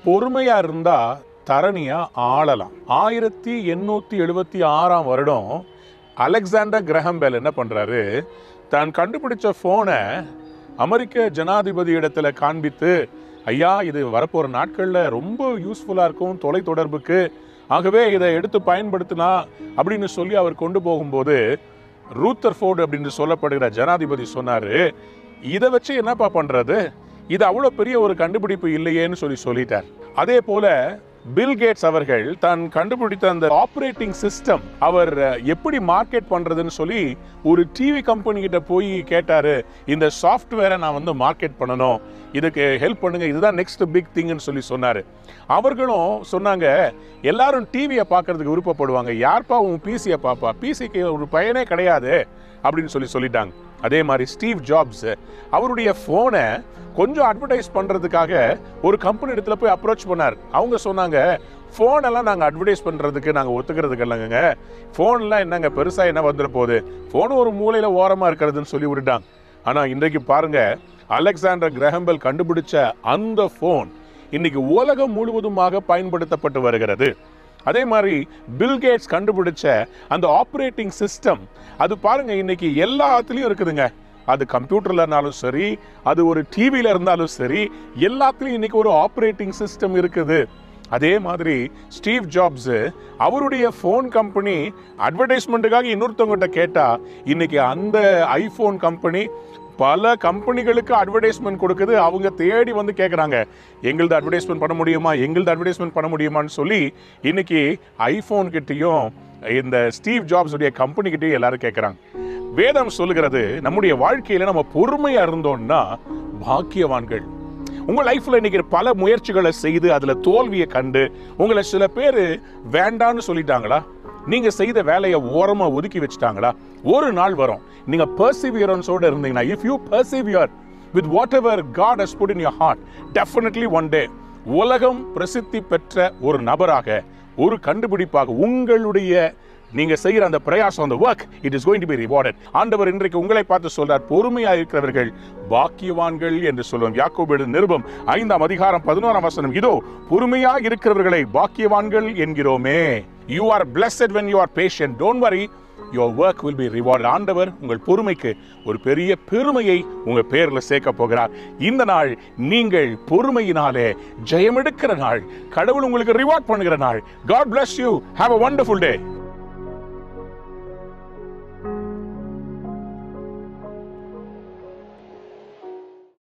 பொறுமையா இருந்தா தரணியா ஆளலாம். 1876ஆம் வருடம் அலெக்சாண்டர் கிரஹாம் பெல் என்ன பண்றாரு, தான் கண்டுபிடிச்ச போனை அமெரிக்க ஜனாதிபதி இடத்துல காண்பித்து, ஐயா இது வரப்போற நாட்கள்ல ரொம்ப யூஸ்ஃபுல்லா இருக்கும் தொலை தொடர்புக்கு, ஆகவே இதை எடுத்து பயன்படுத்தினா அப்படின்னு சொல்லி அவர் கொண்டு போகும்போது ரூதர்ஃபோர்டு அப்படின்னு சொல்லப்படுகிற ஜனாதிபதி சொன்னாரு, இதை வச்சு என்னப்பா பண்றது, இது அவ்வளவு பெரிய ஒரு கண்டுபிடிப்பு இல்லையேன்னு சொல்லிட்டார். அதே போல பில் கேட்ஸ் அவர்கள் தான் கண்டுபிடித்த அந்த ஆப்ரேட்டிங் சிஸ்டம் அவர் எப்படி மார்க்கெட் பண்றதுன்னு சொல்லி ஒரு டிவி கம்பெனி கிட்ட போய் கேட்டாரு, இந்த சாஃப்ட்வேரை நான் மார்க்கெட் பண்ணணும், இதுக்கு ஹெல்ப் பண்ணுங்க, இதுதான் நெக்ஸ்ட் பிக் திங்னு சொன்னாரு. அவர்களும் சொன்னாங்க, எல்லாரும் டிவியை பார்க்கறதுக்கு விருப்பப்படுவாங்க, யார்ப்பா உன் பிசியை பாப்பா, பிசிக்கு ஒரு பயனே கிடையாது அப்படின்னு சொல்லிட்டாங்க. அதே மாதிரி ஸ்டீவ் ஜாப்ஸ் அவருடைய போனை கொஞ்சம் அட்வர்டைஸ் பண்றதுக்காக ஒரு கம்பெனி இடத்துல போய் அப்ரோச் பண்ணார். அவங்க சொன்னாங்க, போன் எல்லாம் நாங்க அட்வர்டைஸ் பண்றதுக்கு நாங்க ஒத்துக்கிறதுக்கு இல்லைங்க, போன்லாம் என்னங்க பெருசா என்ன வந்துட போகுது, போன் ஒரு மூலையில ஓரமா இருக்கிறதுன்னு சொல்லி விட்டுட்டாங்க. ஆனா இன்றைக்கு பாருங்க, அலெக்சாண்டர் கிரஹாம் பெல் கண்டுபிடிச்ச அந்த போன் இன்னைக்கு உலகம் முழுவதுமாக பயன்படுத்தப்பட்டு வருகிறது. அதே மாதிரி பில் கேட்ஸ் கண்டுபிடிச்ச அந்த ஆப்ரேட்டிங் சிஸ்டம் அது பாருங்க இன்னைக்கு எல்லாத்துலயும் இருக்குதுங்க. அது கம்ப்யூட்டர்ல இருந்தாலும் சரி, அது ஒரு டிவில இருந்தாலும் சரி, எல்லாத்துலயும் இன்னைக்கு ஒரு ஆப்ரேட்டிங் சிஸ்டம் இருக்குது. அதே மாதிரி ஸ்டீவ் ஜாப்ஸ் அவருடைய போன் கம்பெனி அட்வர்டைஸ்மெண்ட்டுக்காக இன்னொருத்தவங்கிட்ட கேட்டா, இன்னைக்கு அந்த ஐபோன் கம்பெனி பல கம்பெனிகளுக்கு அட்வர்டைஸ்மெண்ட் கொடுக்குது. அவங்க தேடி வந்து கேட்குறாங்க, எங்களது அட்வர்டைஸ்மெண்ட் பண்ண முடியுமா, எங்களது அட்வர்டைஸ்மெண்ட் பண்ண முடியுமான்னு சொல்லி இன்னைக்கு ஐபோன் கிட்டையும் இந்த ஸ்டீவ் ஜாப்ஸ் உடைய கம்பெனி கிட்டையும் எல்லாரும் கேட்குறாங்க. வேதம் சொல்லுகிறது, நம்முடைய வாழ்க்கையில நம்ம பொறுமையா இருந்தோம்னா பாக்கியவான்கள். உங்க லைஃப்ல இன்னைக்கு பல முயற்சிகளை செய்து அதுல தோல்வியை கண்டு உங்களை சில பேர் வேண்டான்னு சொல்லிட்டாங்களா, நீங்க செய்த வேலையை ஓரமா ஒதுக்கி வச்சுட்டாங்களா, ஒரு நாள் வரும் நீங்க பெர்சிவியரன்ஸோட இருந்தீங்கன்னா, if you persevere with whatever God has put in your heart, definitely one day உலகம் பிரசித்தி பெற்ற ஒரு நபராக, ஒரு கண்டுபிடிப்பாக உங்களுடைய நீங்க செய்யற அந்த பிரயாசம், அந்த work, it is going to be rewarded. ஆண்டவர் இன்றைக்கு உங்களை பார்த்து சொல்றார், பொறுமையா இருக்கிறவர்கள் பாக்கியவான்கள் என்று சொல்லுவோம். யாக்கோபு நிருபம் 5ஆம் அதிகாரம் 11ஆம் வசனம், இதோ பொறுமையா இருக்கிறவர்களை பாக்கியவான்கள் என்கிறோமே. You are blessed when you are patient. Don't worry, your work will be rewarded. ஆண்டவர் உங்கள் பொறுமைக்கு ஒரு பெரிய பெருமையை உங்க பேர்ல சேர்க்க போகிறார். இந்த நாள் நீங்கள் பொறுமையினாலே ஜெயமெடுக்கிற நாள், கடவுள் உங்களுக்கு ரிவார்ட் பண்ணுகிற நாள். God bless you. Have a wonderful day.